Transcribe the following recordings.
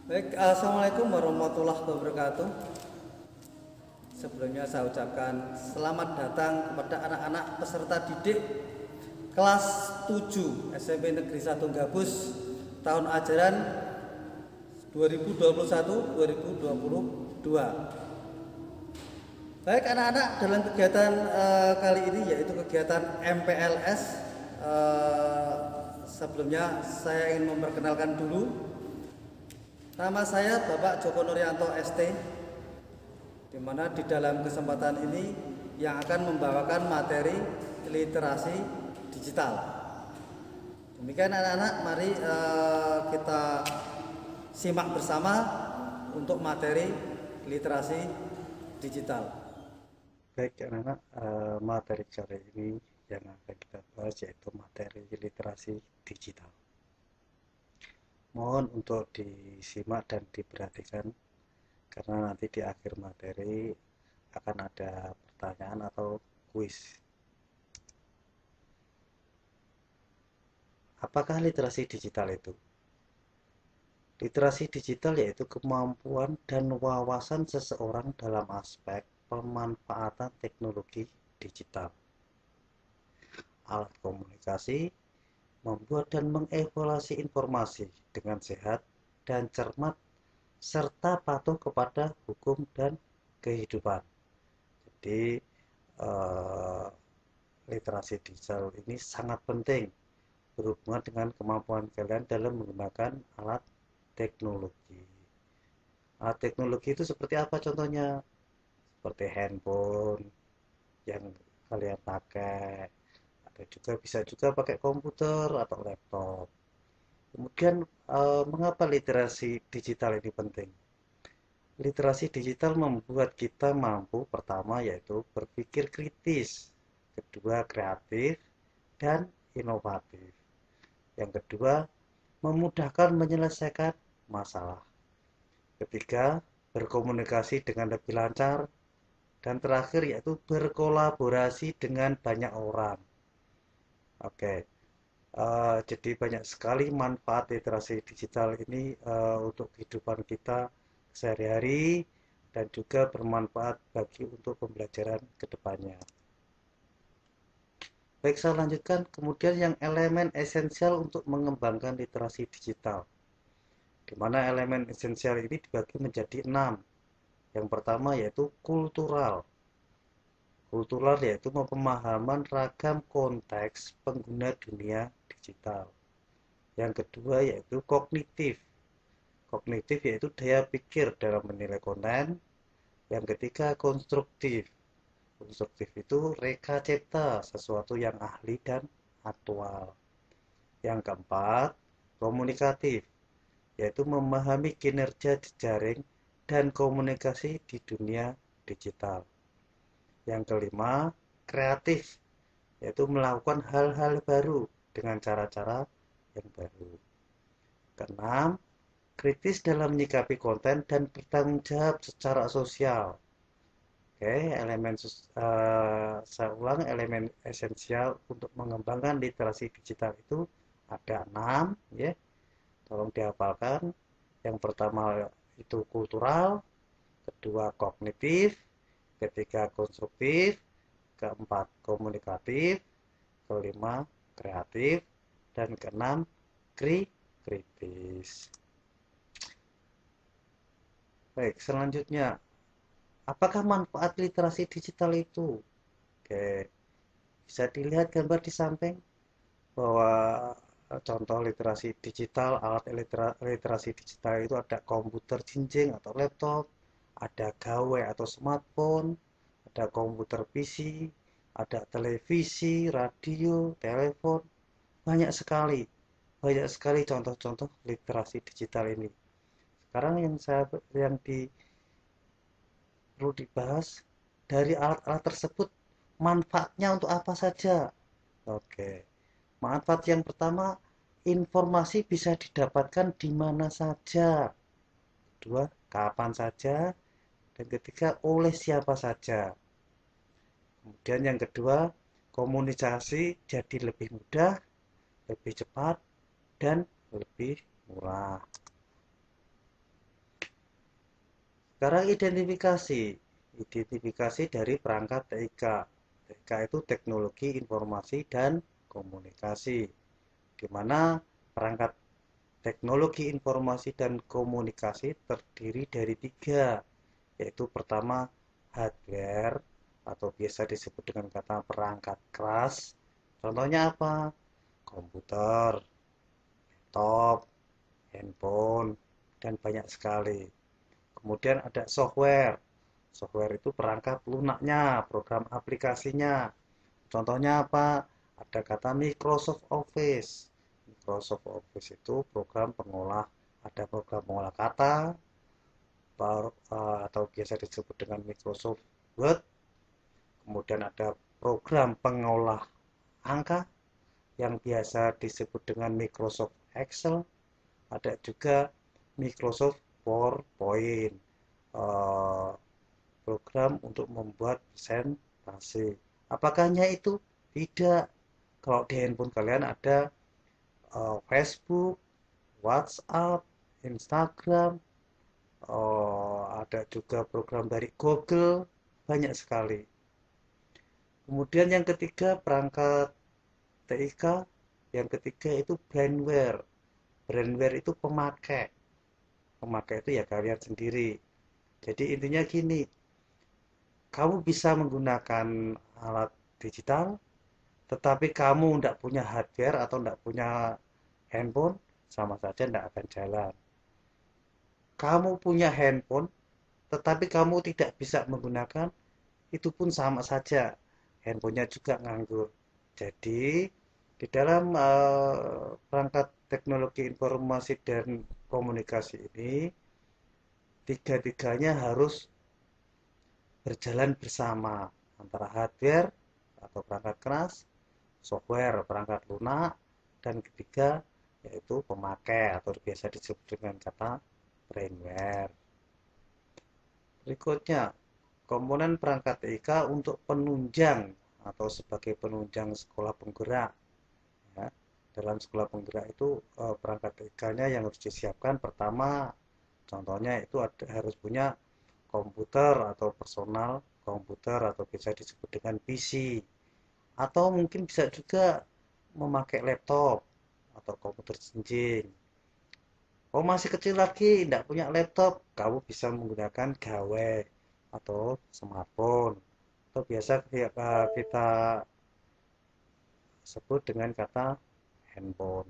Baik, Assalamualaikum warahmatullahi wabarakatuh. Sebelumnya saya ucapkan selamat datang kepada anak-anak peserta didik kelas 7 SMP Negeri 1 Gabus tahun ajaran 2021-2022. Baik anak-anak, dalam kegiatan kali ini yaitu kegiatan MPLS. Sebelumnya saya ingin memperkenalkan dulu. Nama saya Bapak Joko Nuryanto ST, di mana di dalam kesempatan ini yang akan membawakan materi literasi digital. Demikian anak-anak, mari kita simak bersama untuk materi literasi digital. Baik anak-anak, materi kali ini yang akan kita bahas yaitu materi literasi digital. Mohon untuk disimak dan diperhatikan karena nanti di akhir materi akan ada pertanyaan atau kuis. Apakah literasi digital itu? Literasi digital yaitu kemampuan dan wawasan seseorang dalam aspek pemanfaatan teknologi digital, alat komunikasi, membuat dan mengevaluasi informasi dengan sehat dan cermat, serta patuh kepada hukum dan kehidupan. Jadi, eh, literasi digital ini sangat penting berhubungan dengan kemampuan kalian dalam menggunakan alat teknologi. Alat teknologi itu seperti apa contohnya? Seperti handphone yang kalian pakai, atau juga bisa juga pakai komputer atau laptop. Kemudian, mengapa literasi digital ini penting? Literasi digital membuat kita mampu pertama yaitu berpikir kritis, kedua kreatif dan inovatif. Yang kedua, memudahkan menyelesaikan masalah. Ketiga, berkomunikasi dengan lebih lancar dan terakhir yaitu berkolaborasi dengan banyak orang. Oke, jadi banyak sekali manfaat literasi digital ini untuk kehidupan kita sehari-hari dan juga bermanfaat bagi untuk pembelajaran kedepannya. Baik, saya lanjutkan. Kemudian yang elemen esensial untuk mengembangkan literasi digital, di mana elemen esensial ini dibagi menjadi 6. Yang pertama yaitu kultural. Kultural yaitu pemahaman ragam konteks pengguna dunia digital. Yang kedua yaitu kognitif. Kognitif yaitu daya pikir dalam menilai konten. Yang ketiga konstruktif. Konstruktif itu reka cipta, sesuatu yang ahli dan aktual. Yang keempat, komunikatif, yaitu memahami kinerja jejaring dan komunikasi di dunia digital. Yang kelima, kreatif, yaitu melakukan hal-hal baru dengan cara-cara yang baru. Keenam, kritis dalam menyikapi konten dan bertanggung jawab secara sosial. Oke, saya ulang, elemen esensial untuk mengembangkan literasi digital itu ada 6, ya. Tolong dihafalkan. Yang pertama itu kultural, kedua kognitif, ketiga konstruktif, keempat komunikatif, kelima kreatif, dan keenam kritis. Baik, selanjutnya, apakah manfaat literasi digital itu? Oke, bisa dilihat gambar di samping bahwa contoh literasi digital, alat literasi digital itu ada komputer jinjing atau laptop, ada gawai atau smartphone, ada komputer PC, ada televisi, radio, telepon, banyak sekali. Banyak sekali contoh-contoh literasi digital ini. Sekarang yang perlu dibahas dari alat-alat tersebut manfaatnya untuk apa saja. Oke. Manfaat yang pertama, informasi bisa didapatkan di mana saja. Kedua, kapan saja. Dan ketiga, oleh siapa saja. Kemudian yang kedua, komunikasi jadi lebih mudah, lebih cepat, dan lebih murah. Sekarang identifikasi. Identifikasi dari perangkat TIK. TIK itu teknologi informasi dan komunikasi. Di mana perangkat teknologi informasi dan komunikasi terdiri dari tiga, yaitu pertama hardware atau biasa disebut dengan kata perangkat keras. Contohnya apa? Komputer, laptop, handphone, dan banyak sekali. Kemudian ada software. Software itu perangkat lunaknya, program aplikasinya. Contohnya apa? Ada kata Microsoft Office. Microsoft Office itu program pengolah, ada program pengolah kata, atau biasa disebut dengan Microsoft Word. Kemudian ada program pengolah angka yang biasa disebut dengan Microsoft Excel. Ada juga Microsoft PowerPoint, eh, program untuk membuat presentasi. Apakah hanya itu? Tidak. Kalau di handphone kalian ada Facebook, WhatsApp, Instagram, ada juga program dari Google, banyak sekali. Kemudian yang ketiga perangkat TIK, yang ketiga itu brandware. Brandware itu pemakai. Pemakai itu ya kalian sendiri. Jadi intinya gini, kamu bisa menggunakan alat digital, tetapi kamu tidak punya hardware atau tidak punya handphone, sama saja tidak akan jalan. Kamu punya handphone, tetapi kamu tidak bisa menggunakan, itu pun sama saja. Handphonenya juga nganggur. Jadi, di dalam perangkat teknologi informasi dan komunikasi ini, tiga-tiganya harus berjalan bersama antara hardware atau perangkat keras, software, perangkat lunak, dan ketiga yaitu pemakai atau biasa disebut dengan kata brainware. Berikutnya, komponen perangkat TIK untuk penunjang atau sebagai penunjang sekolah penggerak. Ya, dalam sekolah penggerak itu perangkat TIK-nya yang harus disiapkan pertama, contohnya itu harus punya komputer atau personal komputer atau bisa disebut dengan PC, atau mungkin bisa juga memakai laptop atau komputer jenjing. Oh masih kecil lagi, tidak punya laptop, kamu bisa menggunakan gawai atau smartphone, atau biasa kita sebut dengan kata handphone.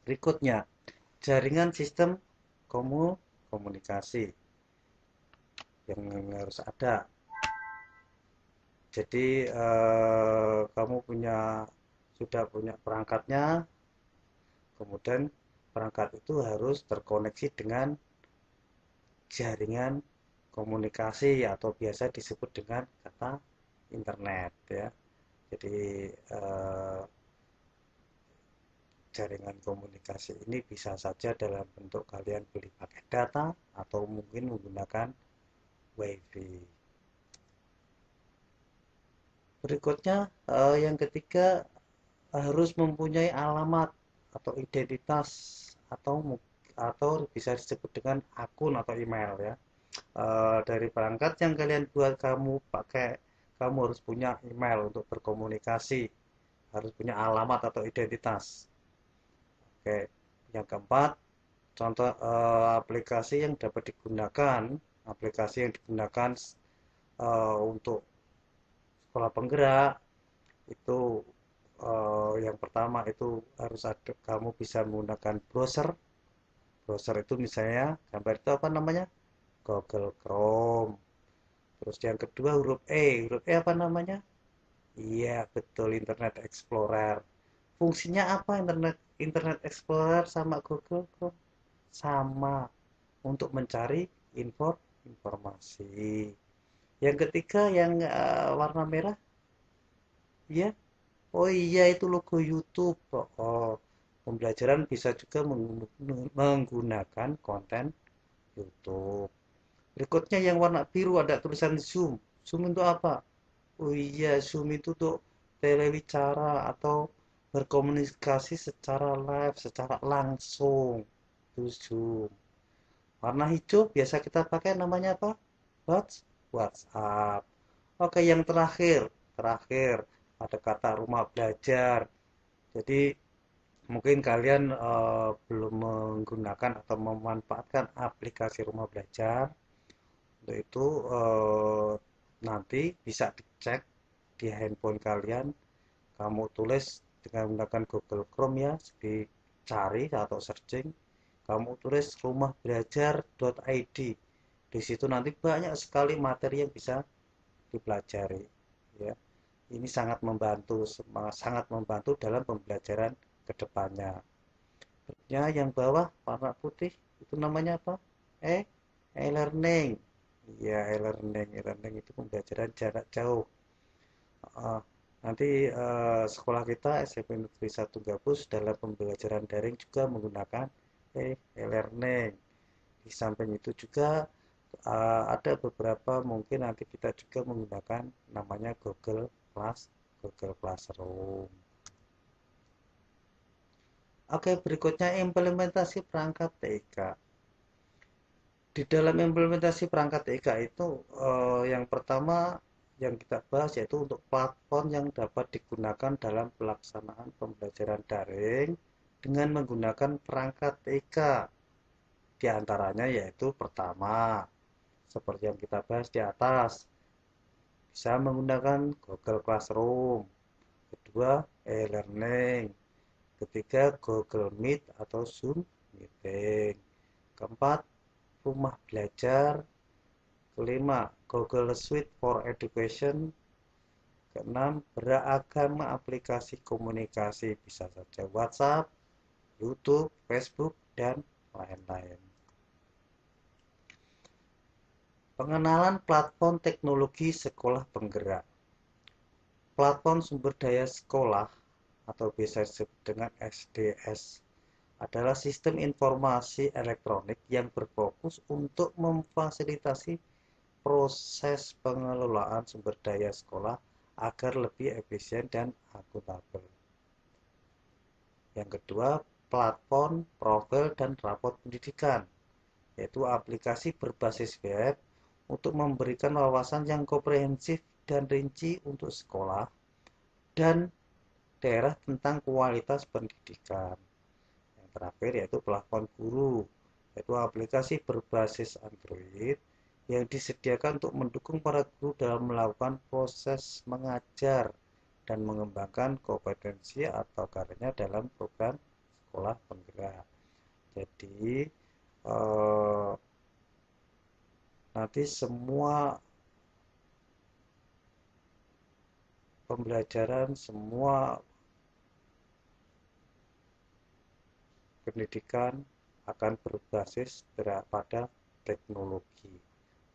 Berikutnya, jaringan sistem komunikasi yang harus ada. Jadi kamu sudah punya perangkatnya, kemudian perangkat itu harus terkoneksi dengan jaringan komunikasi atau biasa disebut dengan kata internet ya. Jadi jaringan komunikasi ini bisa saja dalam bentuk kalian beli paket data atau mungkin menggunakan WiFi. Berikutnya yang ketiga harus mempunyai alamat atau identitas atau bisa disebut dengan akun atau email ya. Dari perangkat yang kalian buat kamu harus punya email untuk berkomunikasi, harus punya alamat atau identitas. Oke, yang keempat, contoh aplikasi yang dapat digunakan, aplikasi yang digunakan untuk sekolah penggerak itu yang pertama itu harus ada, kamu bisa menggunakan browser. Browser itu misalnya gambar itu apa namanya? Google Chrome. Terus yang kedua huruf E apa namanya? Iya, betul, Internet Explorer. Fungsinya apa Internet Explorer sama Google Chrome? Sama, untuk mencari informasi. Yang ketiga yang warna merah, ya. Oh iya, itu logo YouTube. Oh, pembelajaran bisa juga menggunakan konten YouTube. Berikutnya yang warna biru ada tulisan Zoom. Zoom itu apa? Oh iya, Zoom itu untuk telewicara atau berkomunikasi secara live, secara langsung. Itu Zoom. Warna hijau biasa kita pakai namanya apa? WhatsApp. Oke, yang terakhir ada kata rumah belajar. Jadi mungkin kalian belum menggunakan atau memanfaatkan aplikasi rumah belajar. Untuk itu nanti bisa dicek di handphone kalian. Kamu tulis dengan menggunakan Google Chrome ya, dicari atau searching. Kamu tulis rumahbelajar.id. Di situ nanti banyak sekali materi yang bisa dipelajari. Ya, ini sangat membantu dalam pembelajaran kedepannya. Ya, yang bawah warna putih itu namanya apa? E, e-learning. Ya, e-learning itu pembelajaran jarak jauh. Uh, Nanti sekolah kita SMP Negeri 1 Gabus dalam pembelajaran daring juga menggunakan e-learning. Di samping itu juga ada beberapa mungkin nanti kita juga menggunakan namanya Google Classroom. Oke, berikutnya implementasi perangkat TIK. Di dalam implementasi perangkat TIK itu yang pertama yang kita bahas yaitu untuk platform yang dapat digunakan dalam pelaksanaan pembelajaran daring dengan menggunakan perangkat TIK. Di antaranya yaitu pertama, seperti yang kita bahas di atas, bisa menggunakan Google Classroom. Kedua, e-learning. Ketiga, Google Meet atau Zoom Meeting. Keempat, rumah belajar. Kelima, Google Suite for Education. Keenam, beragam aplikasi komunikasi, bisa saja WhatsApp, YouTube, Facebook, dan lain-lain. Pengenalan platform teknologi sekolah penggerak. Platform sumber daya sekolah atau biasa disebut dengan SDS adalah sistem informasi elektronik yang berfokus untuk memfasilitasi proses pengelolaan sumber daya sekolah agar lebih efisien dan akuntabel. Yang kedua, platform, profil, dan rapor pendidikan, yaitu aplikasi berbasis web untuk memberikan wawasan yang komprehensif dan rinci untuk sekolah dan daerah tentang kualitas pendidikan. Yang terakhir yaitu platform guru, yaitu aplikasi berbasis Android yang disediakan untuk mendukung para guru dalam melakukan proses mengajar dan mengembangkan kompetensi atau karyanya dalam program sekolah penggerak. Jadi nanti semua pembelajaran, semua pendidikan akan berbasis pada teknologi,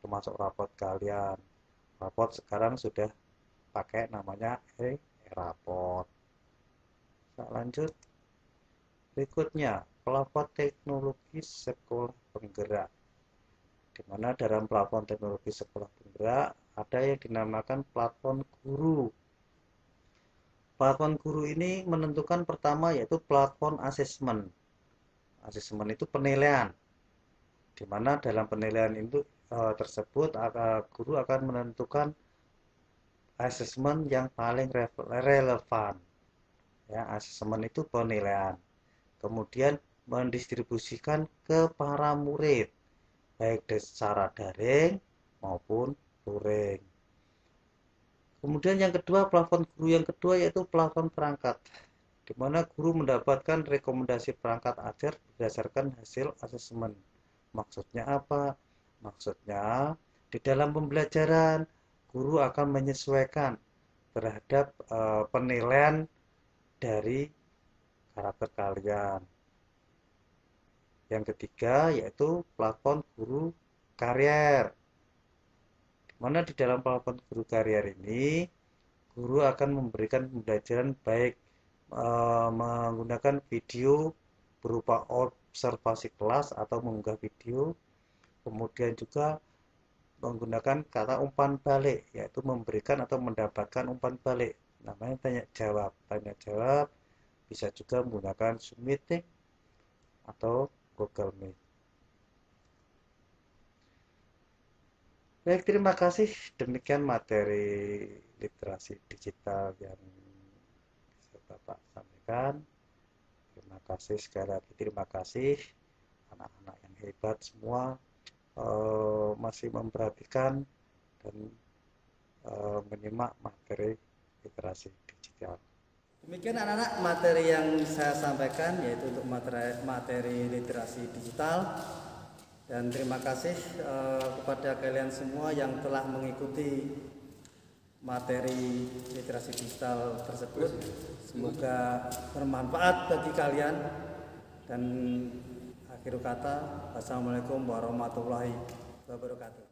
termasuk rapot kalian. Rapot sekarang sudah pakai namanya e-rapot. Nah, lanjut. Berikutnya, platform teknologi sekolah penggerak. Di mana dalam platform teknologi sekolah penggerak ada yang dinamakan platform guru. Platform guru ini menentukan pertama yaitu platform asesmen. Asesmen itu penilaian, di mana dalam penilaian itu tersebut guru akan menentukan asesmen yang paling relevan. Ya, asesmen itu penilaian. Kemudian mendistribusikan ke para murid, baik secara daring maupun luring. Kemudian yang kedua, platform guru yang kedua yaitu platform perangkat, di mana guru mendapatkan rekomendasi perangkat ajar berdasarkan hasil asesmen. Maksudnya apa? Maksudnya di dalam pembelajaran guru akan menyesuaikan terhadap penilaian dari karakter kalian. Yang ketiga yaitu platform guru karier, di mana di dalam platform guru karier ini guru akan memberikan pembelajaran baik menggunakan video berupa observasi kelas atau mengunggah video, kemudian juga menggunakan kata umpan balik, yaitu memberikan atau mendapatkan umpan balik, namanya tanya jawab, bisa juga menggunakan Zoom Meeting atau Google Meet. Baik, terima kasih. Demikian materi literasi digital yang bisa Bapak sampaikan. Terima kasih sekali lagi, terima kasih anak-anak yang hebat semua masih memperhatikan dan menyimak materi literasi digital. Demikian anak-anak materi yang saya sampaikan, yaitu untuk materi literasi digital. Dan terima kasih kepada kalian semua yang telah mengikuti materi literasi digital tersebut. Semoga bermanfaat bagi kalian. Dan akhir kata, wassalamualaikum warahmatullahi wabarakatuh.